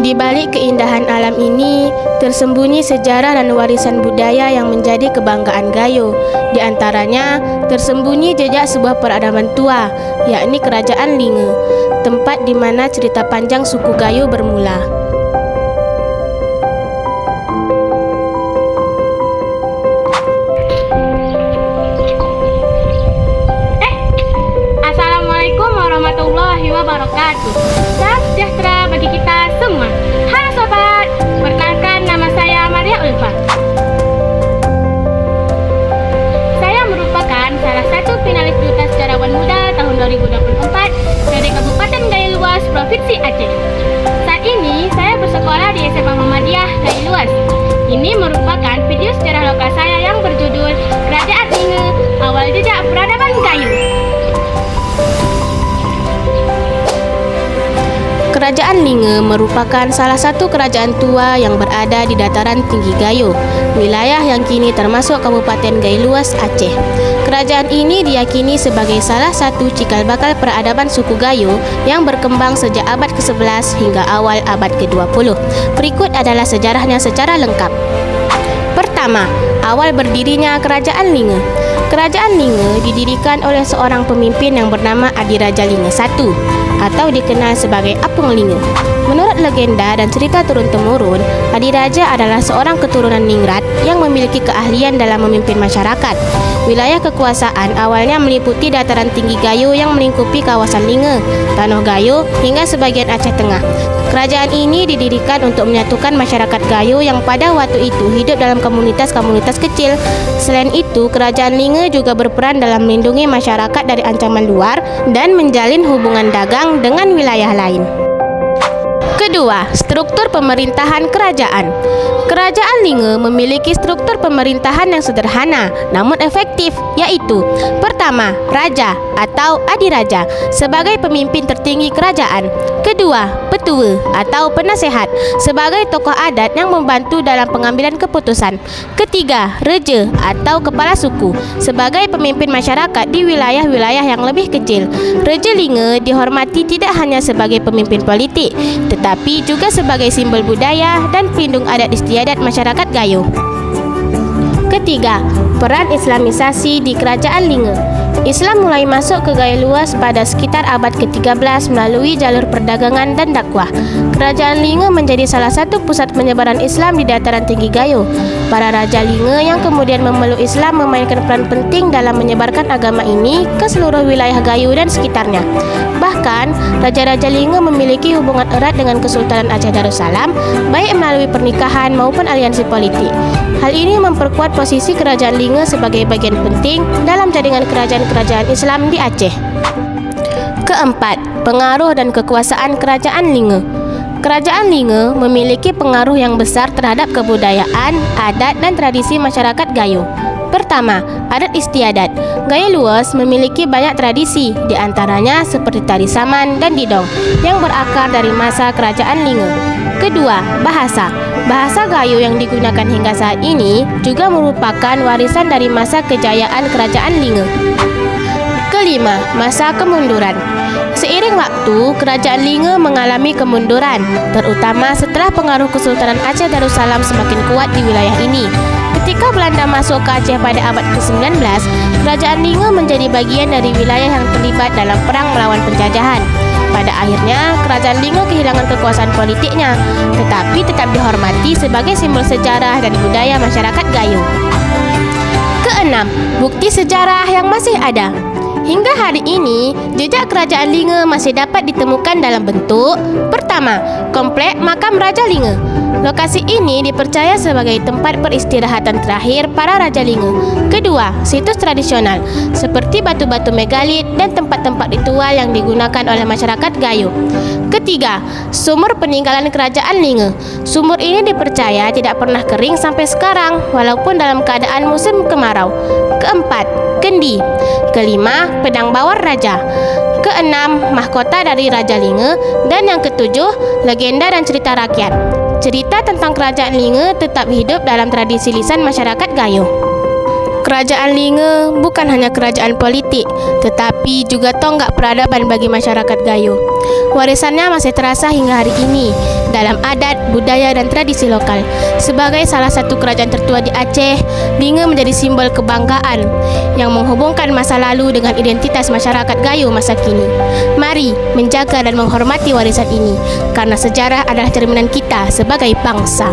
Di balik keindahan alam ini, tersembunyi sejarah dan warisan budaya yang menjadi kebanggaan Gayo. Di antaranya, tersembunyi jejak sebuah peradaban tua, yakni Kerajaan Linge, tempat di mana cerita panjang suku Gayo bermula. Assalamualaikum warahmatullahi wabarakatuh. Salam sejahtera bagi kita semua. Halo sobat, perkenalkan nama saya Maria Ulfa. Saya merupakan salah satu finalis Duta Sejarawan Muda tahun 2024 dari Kabupaten Gayo Luas, Provinsi Aceh. Saat ini saya bersekolah di SMA Muhammadiyah Gayo Luas. Ini merupakan video sejarah lokal saya yang berjudul Kerajaan Linge, Awal Jejak Peradaban Gayo. Kerajaan Linge merupakan salah satu kerajaan tua yang berada di dataran tinggi Gayo, wilayah yang kini termasuk Kabupaten Gayo Luas, Aceh. Kerajaan ini diyakini sebagai salah satu cikal bakal peradaban suku Gayo yang berkembang sejak abad ke-11 hingga awal abad ke-20. Berikut adalah sejarahnya secara lengkap. Pertama, awal berdirinya Kerajaan Linge. Kerajaan Linge didirikan oleh seorang pemimpin yang bernama Adiraja Linge I atau dikenal sebagai Apung Linge. Menurut legenda dan cerita turun-temurun, Adiraja adalah seorang keturunan ningrat yang memiliki keahlian dalam memimpin masyarakat. Wilayah kekuasaan awalnya meliputi dataran tinggi Gayo yang melingkupi kawasan Linge, Tanah Gayo hingga sebagian Aceh Tengah. Kerajaan ini didirikan untuk menyatukan masyarakat Gayo yang pada waktu itu hidup dalam komunitas-komunitas kecil. Selain itu, Kerajaan Linge juga berperan dalam melindungi masyarakat dari ancaman luar dan menjalin hubungan dagang dengan wilayah lain. Kedua, struktur pemerintahan kerajaan. Kerajaan Linge memiliki struktur pemerintahan yang sederhana namun efektif, yaitu pertama, Raja atau Adiraja sebagai pemimpin tertinggi kerajaan. Kedua, Petua atau Penasehat sebagai tokoh adat yang membantu dalam pengambilan keputusan. Ketiga, Reja atau Kepala Suku sebagai pemimpin masyarakat di wilayah-wilayah yang lebih kecil. Reja Linge dihormati tidak hanya sebagai pemimpin politik, tetapi juga sebagai simbol budaya dan pelindung adat istiadat masyarakat Gayo. Ketiga, peran Islamisasi di Kerajaan Linge. Islam mulai masuk ke Gayo Luas pada sekitar abad ke-13 melalui jalur perdagangan dan dakwah. Kerajaan Linge menjadi salah satu pusat penyebaran Islam di dataran tinggi Gayo. Para raja Linge yang kemudian memeluk Islam memainkan peran penting dalam menyebarkan agama ini ke seluruh wilayah Gayo dan sekitarnya. Bahkan, raja-raja Linge memiliki hubungan erat dengan Kesultanan Aceh Darussalam, baik melalui pernikahan maupun aliansi politik. Hal ini memperkuat posisi Kerajaan Linge sebagai bagian penting dalam jaringan kerajaan-kerajaan Islam di Aceh. Keempat, pengaruh dan kekuasaan Kerajaan Linge. Kerajaan Linge memiliki pengaruh yang besar terhadap kebudayaan, adat, dan tradisi masyarakat Gayo. Pertama, adat istiadat. Gayo Luas memiliki banyak tradisi, di antaranya seperti tari saman dan didong, yang berakar dari masa Kerajaan Linge. Kedua, bahasa. Bahasa Gayo yang digunakan hingga saat ini juga merupakan warisan dari masa kejayaan Kerajaan Linge. Kelima, masa kemunduran. Seiring waktu, Kerajaan Linge mengalami kemunduran, terutama setelah pengaruh Kesultanan Aceh Darussalam semakin kuat di wilayah ini. Ketika Belanda masuk ke Aceh pada abad ke-19, Kerajaan Linge menjadi bagian dari wilayah yang terlibat dalam perang melawan penjajahan. Pada akhirnya, Kerajaan Linge kehilangan kekuasaan politiknya, tetapi tetap dihormati sebagai simbol sejarah dan budaya masyarakat Gayo. Keenam, bukti sejarah yang masih ada. Hingga hari ini, jejak Kerajaan Linge masih dapat ditemukan dalam bentuk: pertama, komplek makam Raja Linge. Lokasi ini dipercaya sebagai tempat peristirahatan terakhir para Raja Linge. Kedua, situs tradisional seperti batu-batu megalit dan tempat-tempat ritual yang digunakan oleh masyarakat Gayo. Ketiga, sumur peninggalan Kerajaan Linge. Sumur ini dipercaya tidak pernah kering sampai sekarang, walaupun dalam keadaan musim kemarau. Keempat, kendi. Kelima, pedang bawar raja. Keenam, mahkota dari Raja Linge. Dan yang ketujuh, legenda dan cerita rakyat. Cerita tentang Kerajaan Linge tetap hidup dalam tradisi lisan masyarakat Gayo. Kerajaan Linge bukan hanya kerajaan politik, tetapi juga tonggak peradaban bagi masyarakat Gayo. Warisannya masih terasa hingga hari ini dalam adat, budaya dan tradisi lokal. Sebagai salah satu kerajaan tertua di Aceh, Linge menjadi simbol kebanggaan yang menghubungkan masa lalu dengan identitas masyarakat Gayo masa kini. Mari menjaga dan menghormati warisan ini, karena sejarah adalah cerminan kita sebagai bangsa.